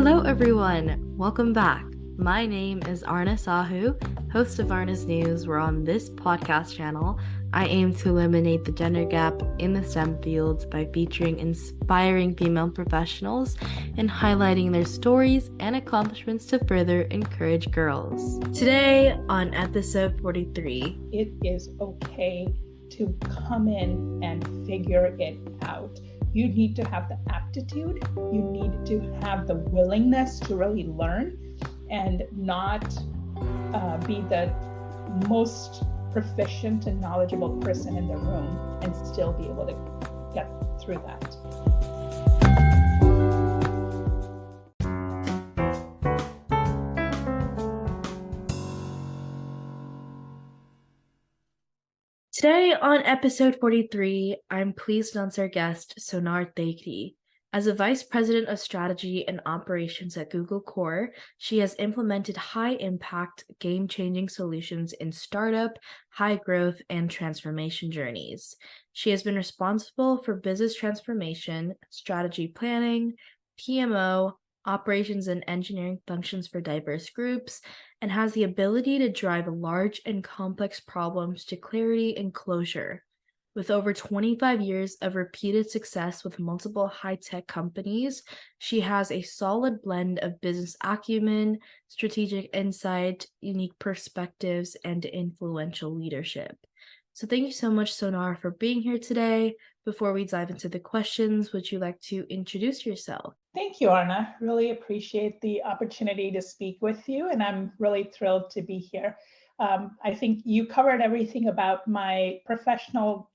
Hello, everyone. Welcome back. My name is Aarna, host of Aarna's News, where on this podcast channel, I aim to eliminate the gender gap in the STEM fields by featuring inspiring female professionals and highlighting their stories and accomplishments to further encourage girls. Today, on episode 43, it is okay to come in and figure it out. You need to have the aptitude, you need to have the willingness to really learn and not be the most proficient and knowledgeable person in the room and still be able to get through that. Today on episode 43, I'm pleased to announce our guest, Sonar Thekdi. As a vice president of strategy and operations at Google Core, she has implemented high-impact, game-changing solutions in startup, high-growth, and transformation journeys. She has been responsible for business transformation, strategy planning, PMO, operations and engineering functions for diverse groups, and has the ability to drive large and complex problems to clarity and closure. With over 25 years of repeated success with multiple high-tech companies, she has a solid blend of business acumen, strategic insight, unique perspectives, and influential leadership. So thank you so much, Sonar, for being here today. Before we dive into the questions, would you like to introduce yourself? Thank you, Aarna. Really appreciate the opportunity to speak with you, and I'm really thrilled to be here. I think you covered everything about my professional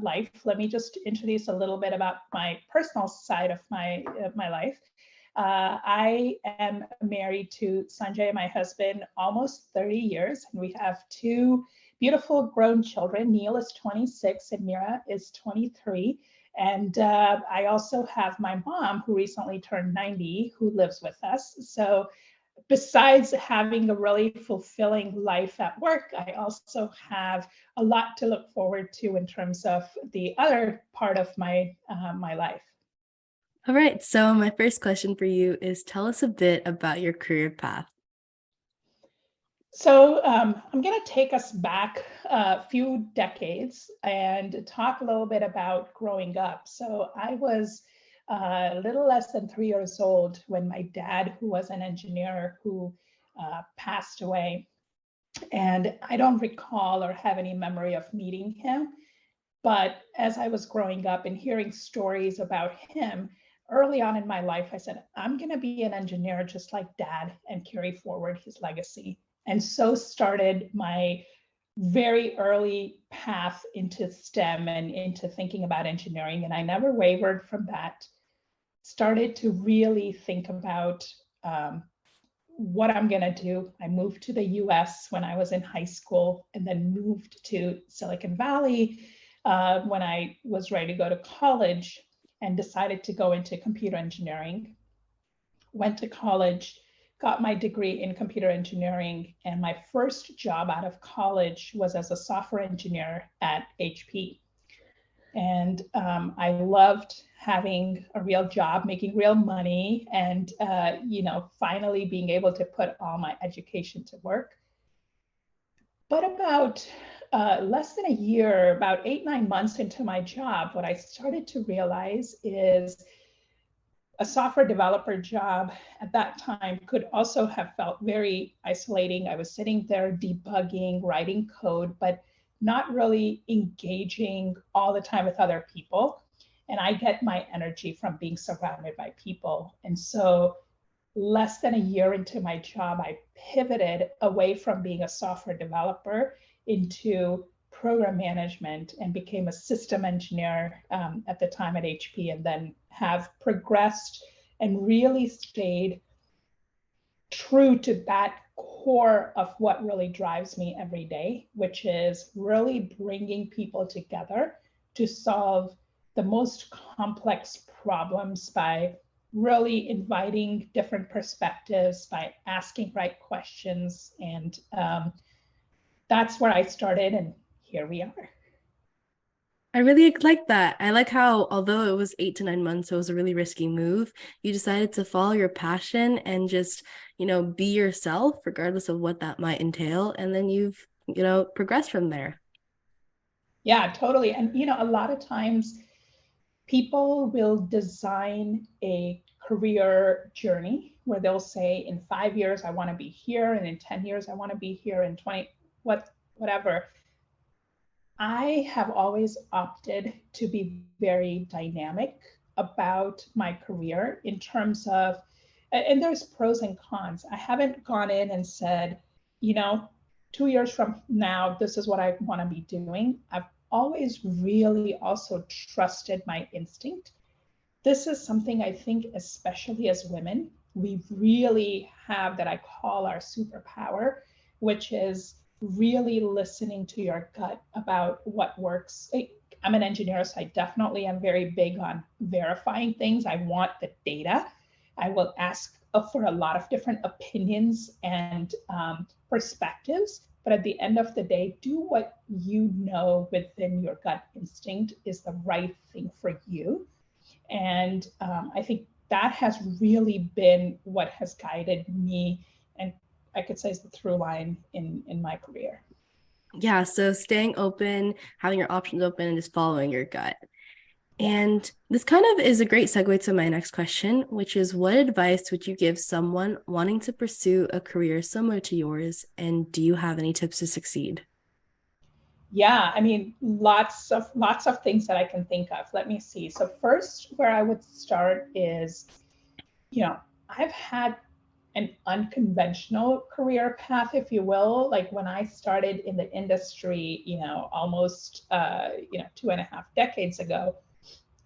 life. Let me just introduce a little bit about my personal side of my life. I am married to Sanjay, my husband, almost 30 years, and we have two beautiful grown children. Neil is 26 and Mira is 23. And I also have my mom, who recently turned 90, who lives with us. So besides having a really fulfilling life at work, I also have a lot to look forward to in terms of the other part of my life. All right, so my first question for you is, tell us a bit about your career path. So I'm going to take us back a few decades and talk a little bit about growing up. So I was a little less than 3 years old when my dad, who was an engineer, who passed away. And I don't recall or have any memory of meeting him. But as I was growing up and hearing stories about him, early on in my life, I said, I'm going to be an engineer just like dad and carry forward his legacy. And so started my very early path into STEM and into thinking about engineering. And I never wavered from that. Started to really think about what I'm going to do. I moved to the US when I was in high school and then moved to Silicon Valley when I was ready to go to college and decided to go into computer engineering. Went to college, got my degree in computer engineering, and my first job out of college was as a software engineer at HP. And I loved having a real job, making real money, and finally being able to put all my education to work. But about less than a year, about 8-9 months into my job, what I started to realize is a software developer job at that time could also have felt very isolating. I was sitting there debugging, writing code, but not really engaging all the time with other people. And I get my energy from being surrounded by people. And so less than a year into my job, I pivoted away from being a software developer into program management and became a system engineer at the time at HP, and then have progressed and really stayed true to that core of what really drives me every day, which is really bringing people together to solve the most complex problems by really inviting different perspectives, by asking right questions. And that's where I started, and here we are. I really like that. I like how, although it was 8 to 9 months, it was a really risky move. You decided to follow your passion and just, be yourself, regardless of what that might entail. And then you've, progressed from there. Yeah, totally. And a lot of times people will design a career journey where they'll say in 5 years I want to be here, and in 10 years I want to be here, in 20 whatever. I have always opted to be very dynamic about my career in terms of, and there's pros and cons. I haven't gone in and said, you know 2 years from now this is what I want to be doing. I've always really also trusted my instinct. This is something I think, especially as women, we really have, that I call our superpower, which is really listening to your gut about what works. I'm an engineer, so I definitely am very big on verifying things. I want the data. I will ask for a lot of different opinions and perspectives. But at the end of the day, do what you know within your gut instinct is the right thing for you. And I think that has really been what has guided me, and I could say is the through line in my career. Yeah. So staying open, having your options open, and just following your gut. Yeah. And this kind of is a great segue to my next question, which is what advice would you give someone wanting to pursue a career similar to yours? And do you have any tips to succeed? Yeah, I mean, lots of things that I can think of. Let me see. So first, where I would start is, you know, I've had an unconventional career path, if you will. Like when I started in the industry, almost 2.5 decades ago,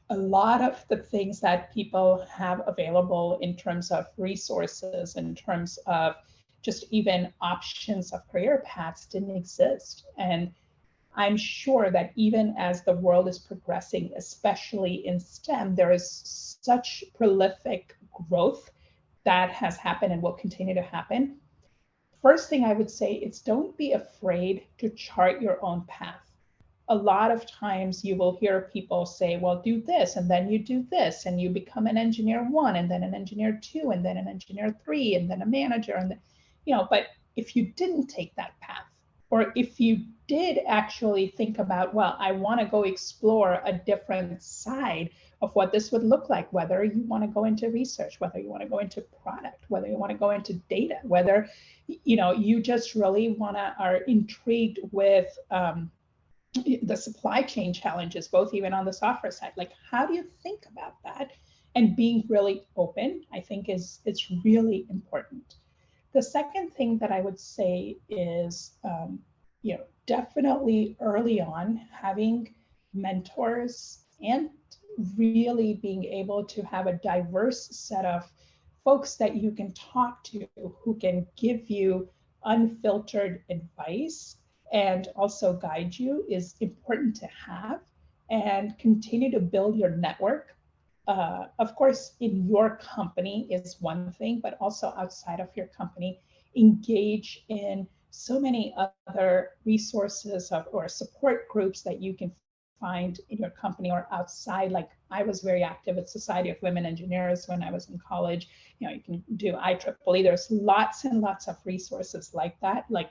a lot of the things that people have available in terms of resources, in terms of just even options of career paths didn't exist. And I'm sure that even as the world is progressing, especially in STEM, there is such prolific growth that has happened and will continue to happen. First thing I would say is don't be afraid to chart your own path. A lot of times you will hear people say, well, do this, and then you do this, and you become an engineer one, and then an engineer two, and then an engineer three, and then a manager. And but if you didn't take that path, or if you did actually think about, well, I want to go explore a different side of what this would look like, whether you want to go into research, whether you want to go into product, whether you want to go into data, whether you just really are intrigued with the supply chain challenges, both even on the software side. Like, how do you think about that? And being really open, I think, is it's really important. The second thing that I would say is, definitely early on having mentors and really being able to have a diverse set of folks that you can talk to who can give you unfiltered advice and also guide you is important to have, and continue to build your network. Of course, in your company is one thing, but also outside of your company, engage in so many other resources or support groups that you can find in your company or outside. Like I was very active at Society of Women Engineers when I was in college. You can do IEEE. There's lots and lots of resources like that. Like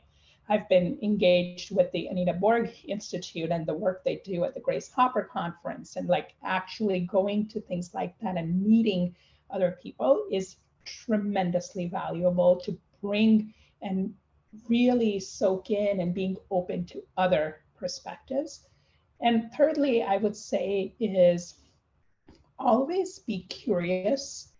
I've been engaged with the Anita Borg Institute and the work they do at the Grace Hopper Conference, and like actually going to things like that and meeting other people is tremendously valuable to bring and really soak in and being open to other perspectives. And thirdly, I would say is always be curious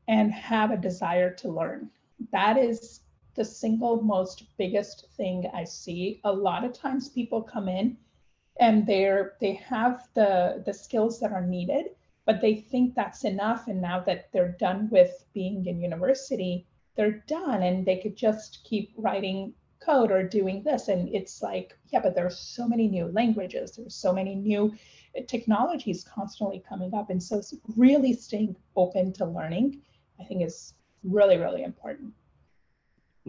and have a desire to learn. That is the single most biggest thing I see. A lot of times people come in and they have the skills that are needed, but they think that's enough. And now that they're done with being in university, they're done and they could just keep writing code or doing this. And it's like, yeah, but there's so many new languages, there's so many new technologies constantly coming up. And so really staying open to learning, I think, is really, really important.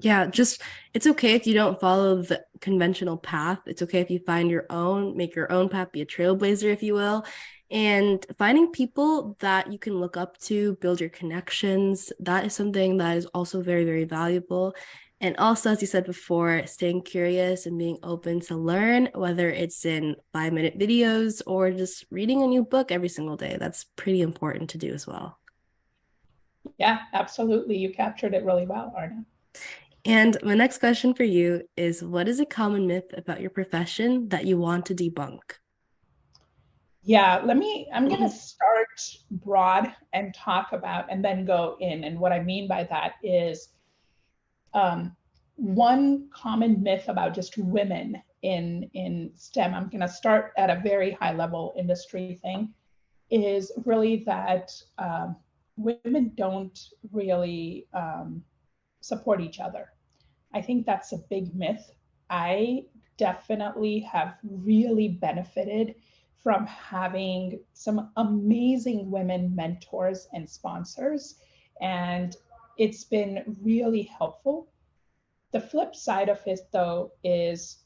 Yeah, just it's okay if you don't follow conventional path. It's okay if you find your own, make your own path, be a trailblazer, if you will. And finding people that you can look up to, build your connections, that is something that is also very, very valuable. And also, as you said before, staying curious and being open to learn, whether it's in 5-minute videos or just reading a new book every single day. That's pretty important to do as well. Yeah, absolutely. You captured it really well, Aarna. And my next question for you is, what is a common myth about your profession that you want to debunk? Yeah, I'm going to start broad and talk about and then go in. And what I mean by that is one common myth about just women in STEM. I'm going to start at a very high level industry thing, is really that women don't really support each other. I think that's a big myth. I definitely have really benefited from having some amazing women mentors and sponsors, and it's been really helpful. The flip side of it, though, is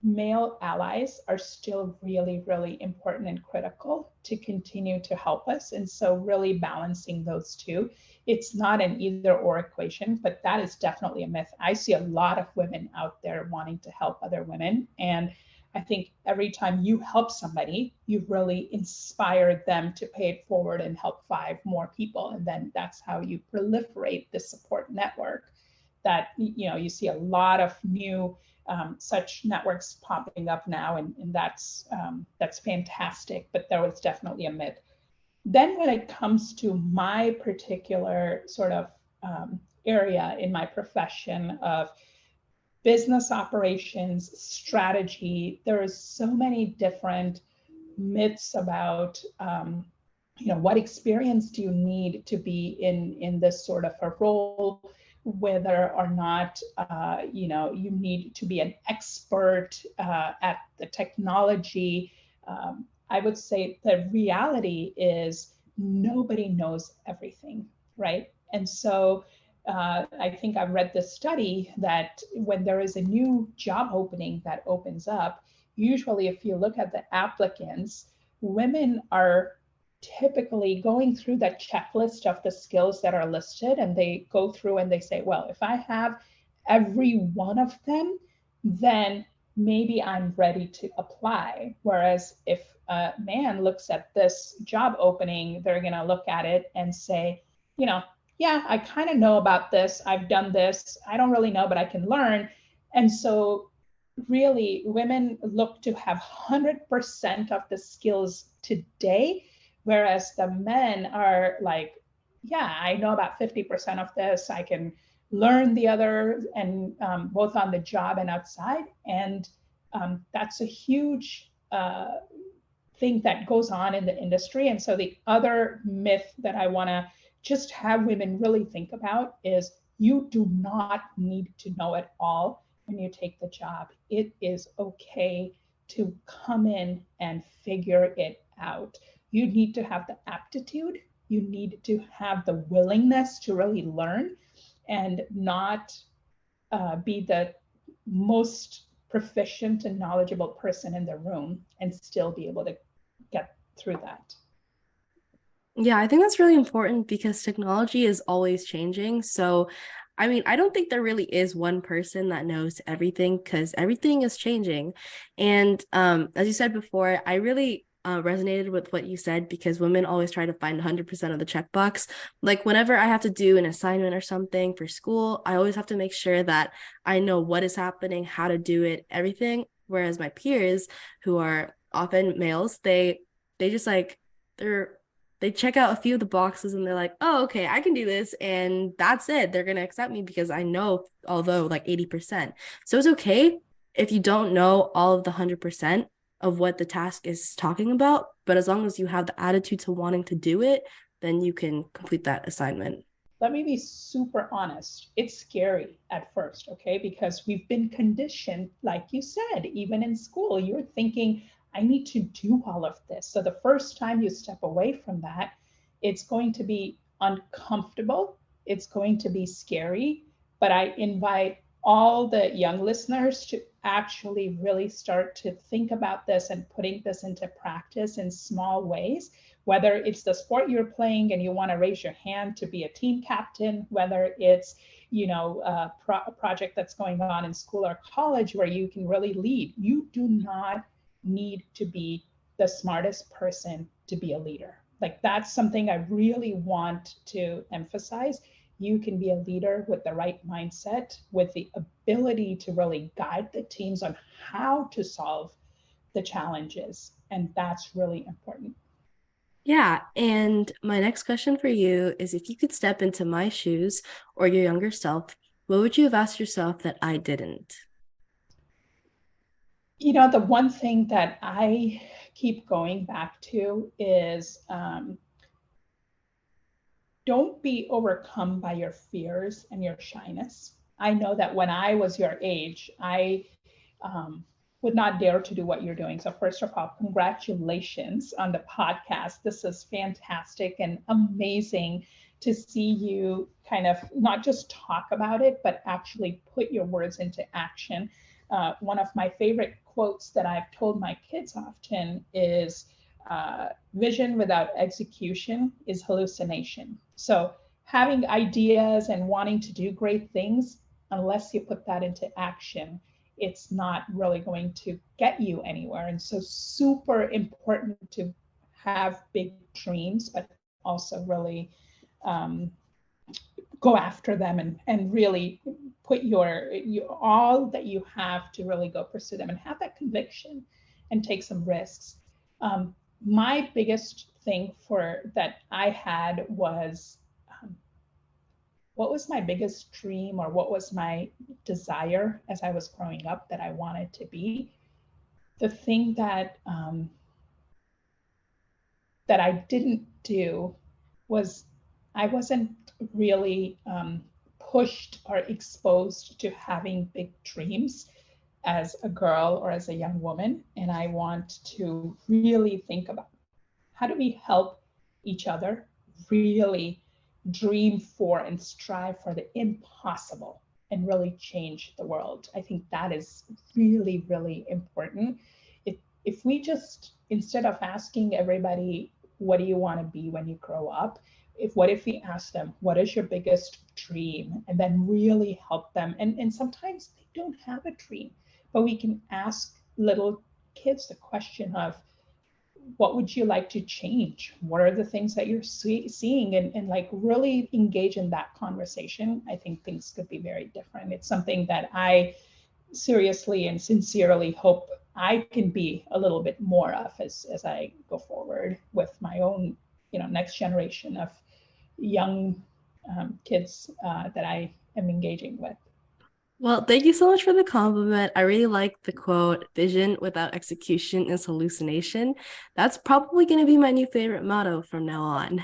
male allies are still really, really important and critical to continue to help us. And so, really balancing those two. It's not an either or equation, but that is definitely a myth. I see a lot of women out there wanting to help other women. And I think every time you help somebody, you really inspire them to pay it forward and help 5 more people. And then that's how you proliferate the support network that, you see a lot of new such networks popping up now, and that's fantastic. But there was definitely a myth. Then, when it comes to my particular sort of area in my profession of business operations strategy, there is so many different myths about what experience do you need to be in this sort of a role, whether or not you need to be an expert at the technology. I would say the reality is nobody knows everything, right? And so I think I've read this study that when there is a new job opening that opens up, usually if you look at the applicants, women are typically going through that checklist of the skills that are listed, and they go through and they say, well, if I have every one of them, then maybe I'm ready to apply. Whereas if a man looks at this job opening, they're going to look at it and say, yeah, I kind of know about this. I've done this. I don't really know, but I can learn. And so really women look to have 100% of the skills today, whereas the men are like, yeah, I know about 50% of this. I can learn the other, and both on the job and outside. And that's a huge thing that goes on in the industry. And so the other myth that I want to just have women really think about is you do not need to know it all when you take the job. It is okay to come in and figure it out. You need to have the aptitude. You need to have the willingness to really learn and not be the most proficient and knowledgeable person in the room and still be able to get through that. Yeah, I think that's really important because technology is always changing. So, I mean, I don't think there really is one person that knows everything because everything is changing. And as you said before, I really resonated with what you said because women always try to find 100% of the checkbox. Like whenever I have to do an assignment or something for school, I always have to make sure that I know what is happening, how to do it, everything. Whereas my peers, who are often males, they just like they're they check out a few of the boxes and they're like, oh, okay, I can do this. And that's it. They're going to accept me because I know, although like 80%. So it's okay if you don't know all of the 100% of what the task is talking about. But as long as you have the attitude to wanting to do it, then you can complete that assignment. Let me be super honest. It's scary at first, okay? Because we've been conditioned, like you said, even in school, you're thinking, I need to do all of this. So the first time you step away from that, it's going to be uncomfortable. It's going to be scary. But I invite all the young listeners to actually really start to think about this and putting this into practice in small ways, whether it's the sport you're playing and you want to raise your hand to be a team captain, whether it's a project that's going on in school or college where you can really lead. You do not need to be the smartest person to be a leader. Like, that's something I really want to emphasize. You can be a leader with the right mindset, with the ability to really guide the teams on how to solve the challenges. And that's really important. Yeah, and my next question for you is if you could step into my shoes or your younger self, what would you have asked yourself that I didn't? The one thing that I keep going back to is don't be overcome by your fears and your shyness. I know that when I was your age, I um, would not dare to do what you're doing. So, first of all, congratulations on the podcast. This is fantastic and amazing to see you kind of not just talk about it, but actually put your words into action. One of my favorite quotes that I've told my kids often is vision without execution is hallucination. So, having ideas and wanting to do great things, unless you put that into action, it's not really going to get you anywhere. And so, super important to have big dreams, but also really go after them and really put your all that you have to really go pursue them and have that conviction and take some risks. My biggest thing for that I had was what was my biggest dream, or what was my desire as I was growing up that I wanted to be. The thing that I didn't do was I wasn't really pushed or exposed to having big dreams as a girl or as a young woman. And I want to really think about how do we help each other really dream for and strive for the impossible and really change the world. I think that is really, really important. If we just, instead of asking everybody, what do you want to be when you grow up? What if we ask them, what is your biggest dream? And then really help them. And sometimes they don't have a dream, but we can ask little kids the question of, what would you like to change? What are the things that you're seeing? And like really engage in that conversation. I think things could be very different. It's something that I seriously and sincerely hope I can be a little bit more of as I go forward with my own, next generation of young kids that I am engaging with. Well, thank you so much for the compliment. I really like the quote, vision without execution is hallucination. That's probably going to be my new favorite motto from now on.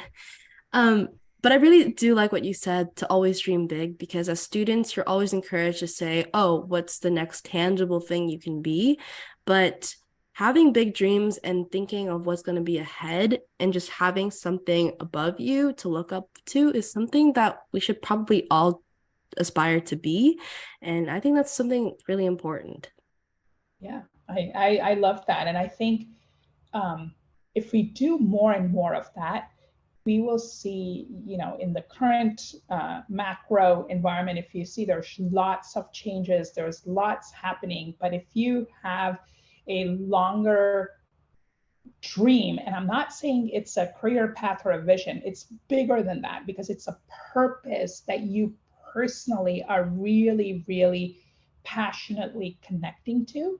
Um, but I really do like what you said to always dream big, because as students, you're always encouraged to say, oh, what's the next tangible thing you can be? But having big dreams and thinking of what's going to be ahead and just having something above you to look up to is something that we should probably all aspire to be. And I think that's something really important. Yeah, I love that. And I think if we do more and more of that, we will see, in the current macro environment, if you see there's lots of changes, there's lots happening. But if you have a longer dream, and I'm not saying it's a career path or a vision, it's bigger than that, because it's a purpose that you personally are really, really passionately connecting to.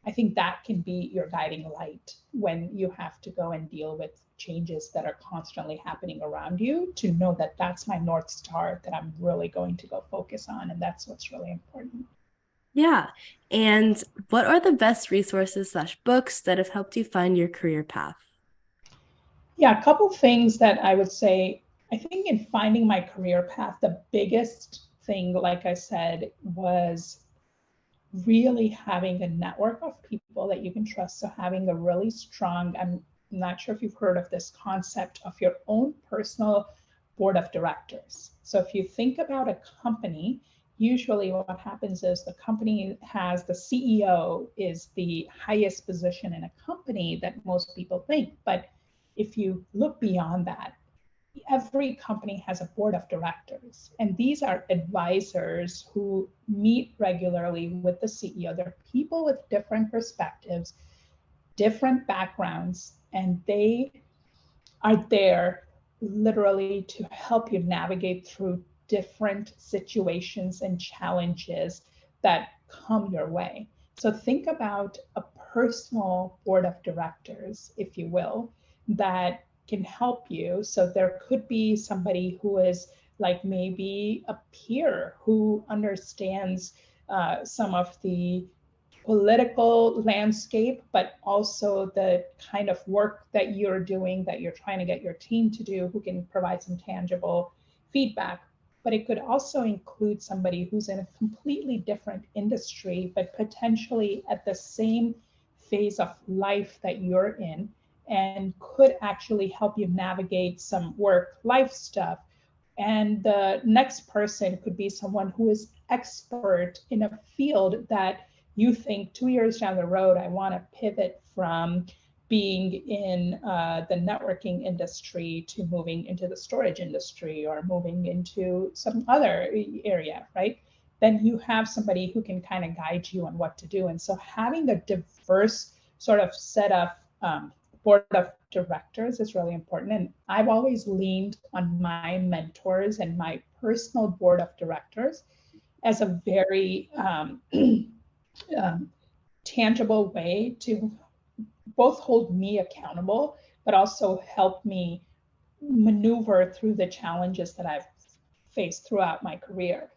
I think that can be your guiding light when you have to go and deal with changes that are constantly happening around you, to know that that's my North Star that I'm really going to go focus on. And that's what's really important. Yeah. And what are the best resources slash books that have helped you find your career path? Yeah, a couple things that I would say. I think in finding my career path, the biggest thing, like I said, was really having a network of people that you can trust. So having a really strong, I'm not sure if you've heard of this concept of your own personal board of directors. So if you think about a company, usually what happens is the company has the CEO is the highest position in a company that most people think. But if you look beyond that, every company has a board of directors, and these are advisors who meet regularly with the CEO. They're people with different perspectives, different backgrounds, and they are there literally to help you navigate through different situations and challenges that come your way. So think about a personal board of directors, if you will, that can help you. So there could be somebody who is like maybe a peer who understands some of the political landscape, but also the kind of work that you're doing, that you're trying to get your team to do, who can provide some tangible feedback. But it could also include somebody who's in a completely different industry, but potentially at the same phase of life that you're in, and could actually help you navigate some work life stuff. And the next person could be someone who is expert in a field that you think 2 years down the road, I want to pivot from being in the networking industry to moving into the storage industry or moving into some other area, right? Then you have somebody who can kind of guide you on what to do. And so having a diverse sort of set of board of directors is really important. And I've always leaned on my mentors and my personal board of directors as a very tangible way to both hold me accountable, but also help me maneuver through the challenges that I've faced throughout my career.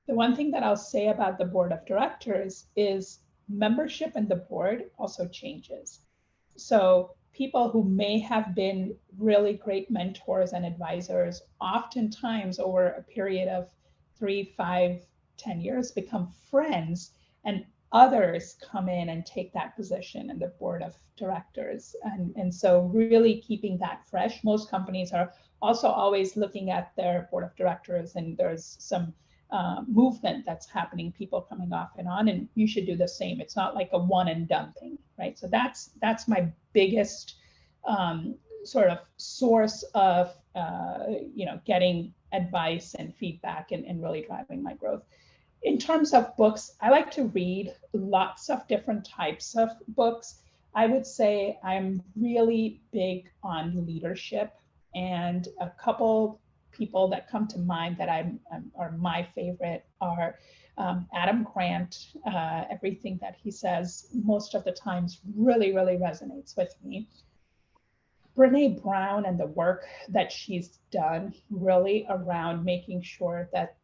The one thing that I'll say about the board of directors is membership in the board also changes. So people who may have been really great mentors and advisors, oftentimes over a period of 3, 5, 10 years become friends, and others come in and take that position in the board of directors. And so really keeping that fresh. Most companies are also always looking at their board of directors, and there's some movement that's happening, people coming off and on, and you should do the same. It's not like a one and done thing, right? So that's my biggest sort of source of getting advice and feedback and really driving my growth. In terms of books, I like to read lots of different types of books. I would say I'm really big on leadership, and a couple people that come to mind that are my favorite are Adam Grant. Everything that he says most of the times really, really resonates with me. Brene Brown and the work that she's done really around making sure that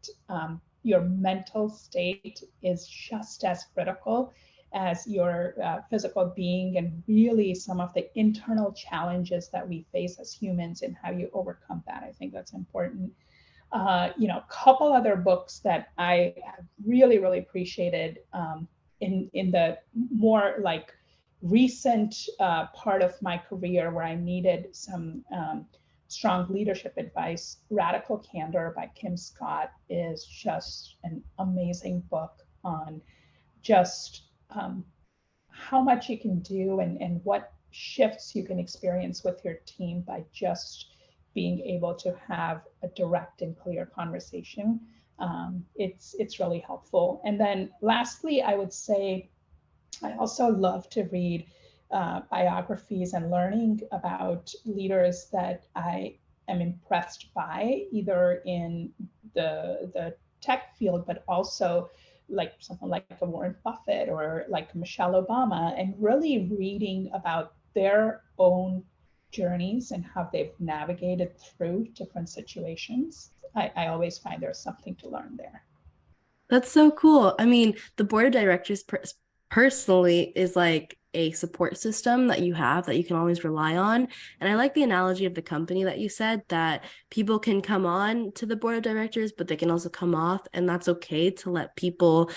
your mental state is just as critical as your physical being, and really some of the internal challenges that we face as humans and how you overcome that. I think that's important. A couple other books that I have really, really appreciated in the more like recent part of my career where I needed some strong leadership advice. Radical Candor by Kim Scott is just an amazing book on just how much you can do and what shifts you can experience with your team by just being able to have a direct and clear conversation. It's really helpful. And then lastly, I would say I also love to read biographies and learning about leaders that I am impressed by, either in the tech field, but also like someone like a Warren Buffett or like Michelle Obama, and really reading about their own journeys and how they've navigated through different situations. I always find there's something to learn there. That's so cool. I mean, the board of directors personally is like a support system that you have that you can always rely on. And I like the analogy of the company that you said, that people can come on to the board of directors, but they can also come off, and that's okay to let people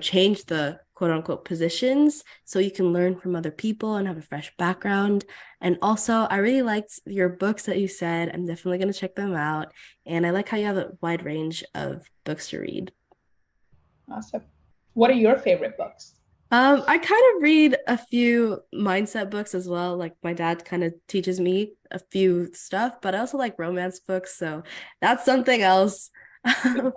change the quote unquote positions so you can learn from other people and have a fresh background. And also, I really liked your books that you said. I'm definitely going to check them out. And I like how you have a wide range of books to read. Awesome. What are your favorite books? I kind of read a few mindset books as well. Like my dad kind of teaches me a few stuff, but I also like romance books, so that's something else. I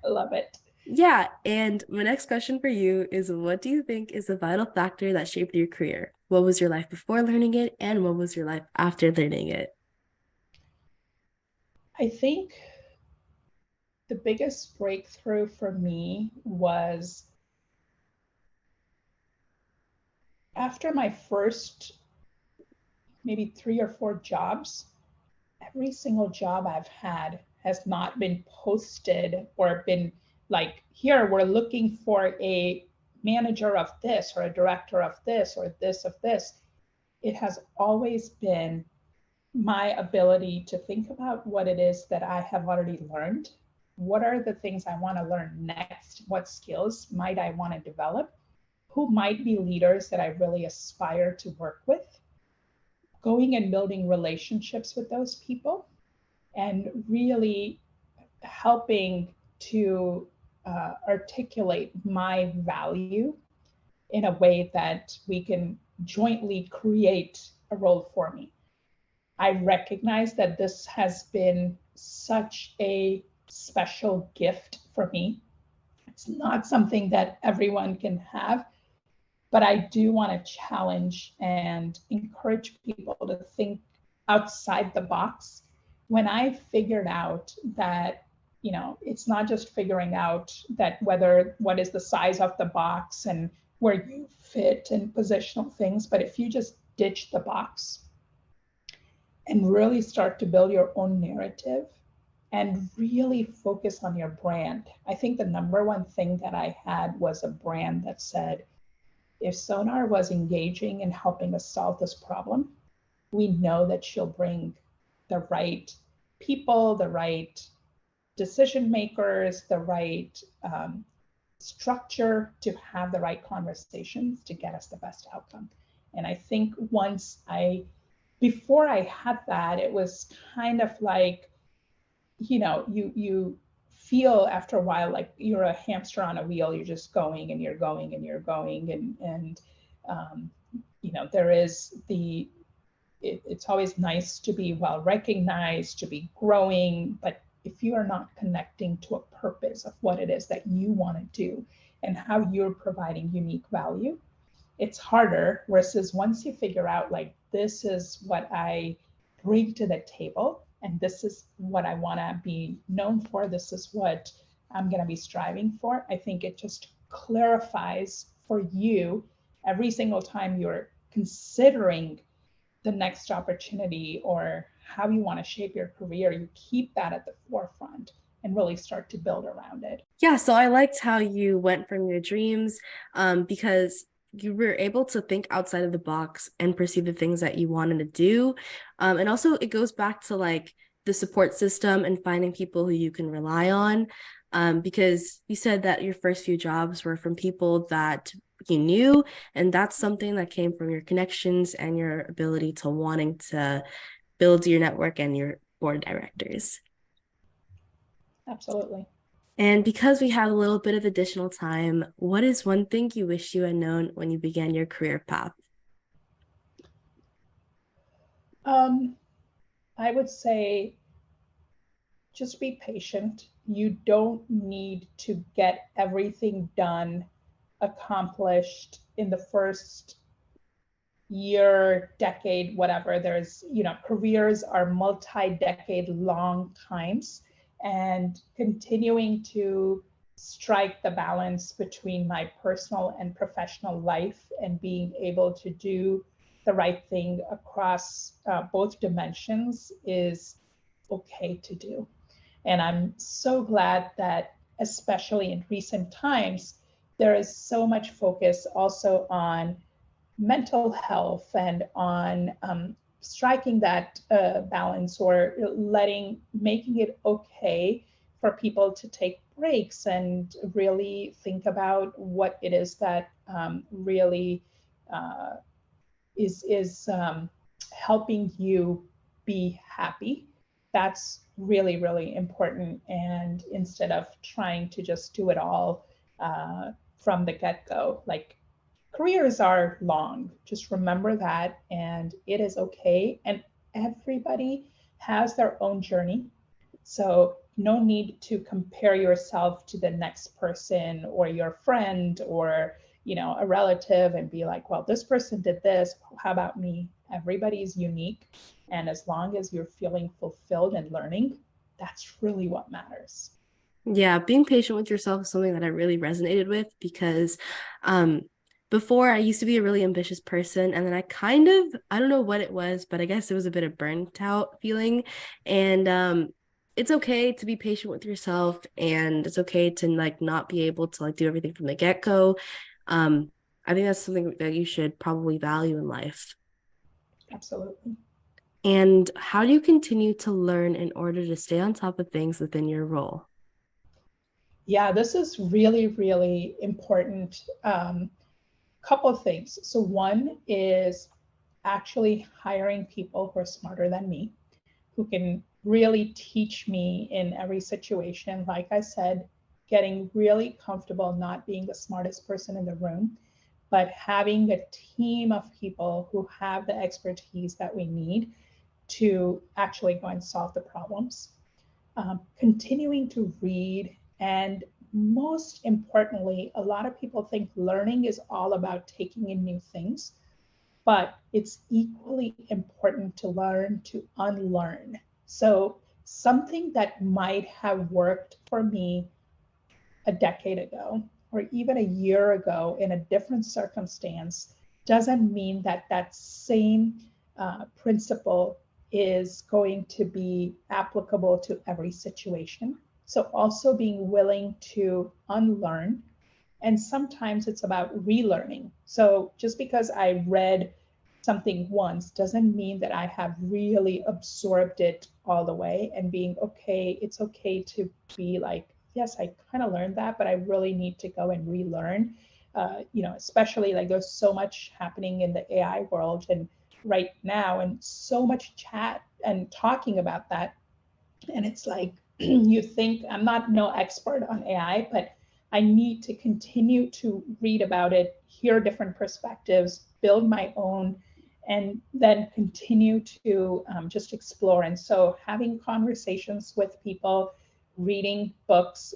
love it. Yeah, and my next question for you is what do you think is the vital factor that shaped your career? What was your life before learning it, and what was your life after learning it? I think the biggest breakthrough for me was after my first maybe 3 or 4 jobs. Every single job I've had has not been posted or been like, here, we're looking for a manager of this or a director of this or this of this. It has always been my ability to think about what it is that I have already learned. What are the things I want to learn next? What skills might I want to develop? Who might be leaders that I really aspire to work with? Going and building relationships with those people and really helping to articulate my value in a way that we can jointly create a role for me. I recognize that this has been such a special gift for me. It's not something that everyone can have, but I do want to challenge and encourage people to think outside the box. When I figured out that, it's not just figuring out that whether what is the size of the box and where you fit and positional things, but if you just ditch the box and really start to build your own narrative and really focus on your brand. I think the number one thing that I had was a brand that said, if Sonar was engaging and helping us solve this problem, we know that she'll bring the right people, the right decision makers, the right structure to have the right conversations to get us the best outcome. And I think before I had that, it was kind of like, you feel after a while like you're a hamster on a wheel. You're just going and you're going and you're going, and there is it's always nice to be well recognized, to be growing, but if you are not connecting to a purpose of what it is that you want to do and how you're providing unique value, it's harder. Versus once you figure out, like, this is what I bring to the table and this is what I want to be known for, this is what I'm going to be striving for, I think it just clarifies for you every single time you're considering the next opportunity or how you want to shape your career. You keep that at the forefront and really start to build around it. Yeah, so I liked how you went from your dreams because you were able to think outside of the box and pursue the things that you wanted to do. And also, it goes back to like the support system and finding people who you can rely on. Because you said that your first few jobs were from people that you knew, and that's something that came from your connections and your ability to wanting to build your network and your board of directors. Absolutely. And because we have a little bit of additional time, what is one thing you wish you had known when you began your career path? I would say just be patient. You don't need to get everything done, accomplished in the first year, decade, whatever. Careers are multi-decade long times, and continuing to strike the balance between my personal and professional life and being able to do the right thing across both dimensions is okay to do. And I'm so glad that, especially in recent times, there is so much focus also on mental health and on striking that balance, or making it okay for people to take breaks and really think about what it is that really uh, is helping you be happy. That's really, really important. And instead of trying to just do it all from the get-go, like, careers are long. Just remember that, and it is okay. And everybody has their own journey. So no need to compare yourself to the next person or your friend or a relative and be like, well, this person did this, how about me? Everybody is unique, and as long as you're feeling fulfilled and learning, that's really what matters. Yeah, being patient with yourself is something that I really resonated with because um before I used to be a really ambitious person, and then I don't know what it was, but I guess it was a bit of burnt out feeling. And it's okay to be patient with yourself, and it's okay to like not be able to like do everything from the get-go. Um I think that's something that you should probably value in life. Absolutely. And how do you continue to learn in order to stay on top of things within your role? Yeah, this is really, really important. Couple of things. So one is actually hiring people who are smarter than me, who can really teach me in every situation. Like I said, getting really comfortable not being the smartest person in the room, but having a team of people who have the expertise that we need to actually go and solve the problems. Continuing to read, and most importantly, a lot of people think learning is all about taking in new things, but it's equally important to learn to unlearn. So something that might have worked for me a decade ago or even a year ago in a different circumstance doesn't mean that that same principle is going to be applicable to every situation. So also being willing to unlearn, and sometimes it's about relearning. So just because I read something once doesn't mean that I have really absorbed it all the way, and being okay, it's okay to be like, yes, I kind of learned that, but I really need to go and relearn. Especially like there's so much happening in the AI world and right now, and so much chat and talking about that. And it's like, you think I'm not no expert on AI, but I need to continue to read about it, hear different perspectives, build my own, and then continue to just explore. And so having conversations with people, reading books,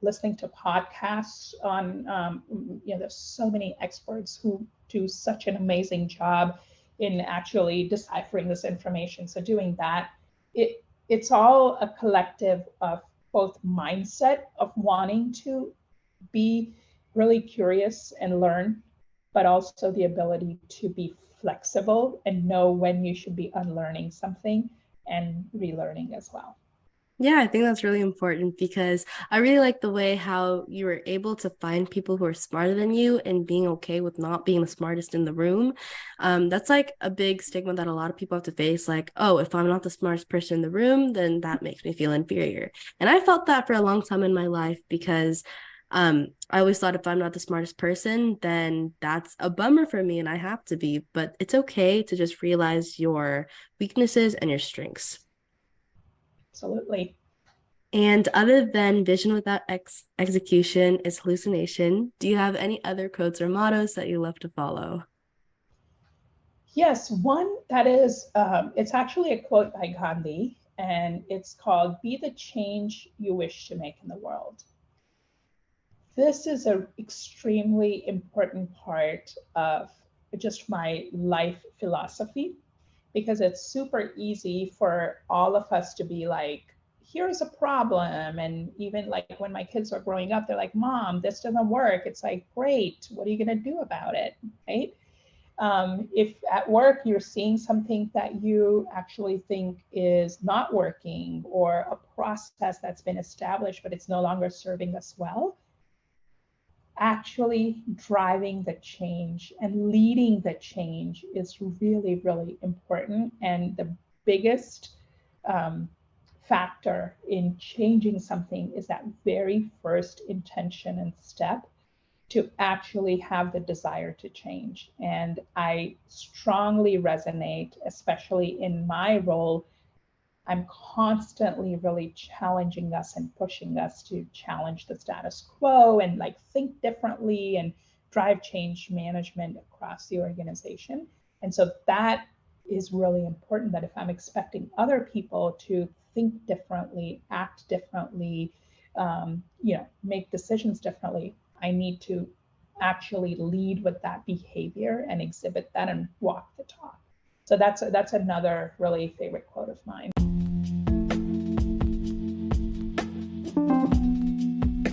listening to podcasts on, there's so many experts who do such an amazing job in actually deciphering this information. So doing that, it's all a collective of both mindset of wanting to be really curious and learn, but also the ability to be flexible and know when you should be unlearning something and relearning as well. Yeah, I think that's really important because I really like the way how you were able to find people who are smarter than you and being okay with not being the smartest in the room. That's like a big stigma that a lot of people have to face. Like, oh, if I'm not the smartest person in the room, then that makes me feel inferior. And I felt that for a long time in my life because I always thought if I'm not the smartest person, then that's a bummer for me and I have to be. But it's okay to just realize your weaknesses and your strengths. Absolutely. And other than vision without execution is hallucination, do you have any other quotes or mottos that you love to follow? Yes, one that is, it's actually a quote by Gandhi, and it's called Be the Change You Wish to Make in the World. This is an extremely important part of just my life philosophy, because it's super easy for all of us to be like, here's a problem. And even like when my kids are growing up, they're like, Mom, this doesn't work. It's like, great, what are you going to do about it? Right? If at work you're seeing something that you actually think is not working, or a process that's been established but it's no longer serving us well, actually driving the change and leading the change is really, really important. And the biggest um, factor in changing something is that very first intention and step to actually have the desire to change. And I strongly resonate, especially in my role. I'm constantly really challenging us and pushing us to challenge the status quo and like think differently and drive change management across the organization. And so that is really important, that if I'm expecting other people to think differently, act differently, make decisions differently, I need to actually lead with that behavior and exhibit that and walk the talk. So that's another really favorite quote of mine.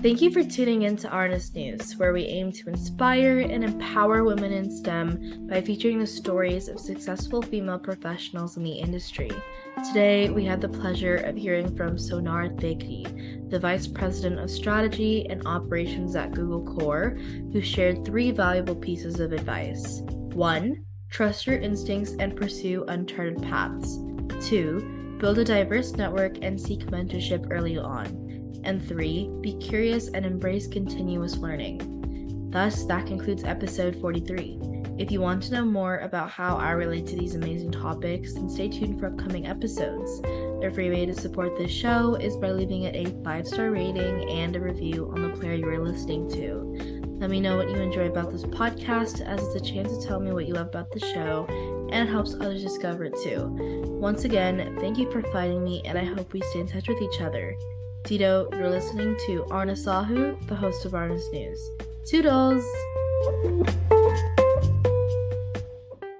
Thank you for tuning in to Aarna's News, where we aim to inspire and empower women in STEM by featuring the stories of successful female professionals in the industry. Today, we had the pleasure of hearing from Sonar Thekdi, the Vice President of Strategy and Operations at Google Core, who shared 3 valuable pieces of advice. 1. Trust your instincts and pursue uncharted paths. 2. Build a diverse network and seek mentorship early on. And 3, be curious and embrace continuous learning. Thus, that concludes episode 43. If you want to know more about how I relate to these amazing topics, then stay tuned for upcoming episodes. A free way to support this show is by leaving it a 5-star rating and a review on the player you are listening to. Let me know what you enjoy about this podcast, as it's a chance to tell me what you love about the show, and it helps others discover it too. Once again, thank you for finding me, and I hope we stay in touch with each other. Tito, you're listening to Aarna Sahu, the host of Aarna's News. Toodles!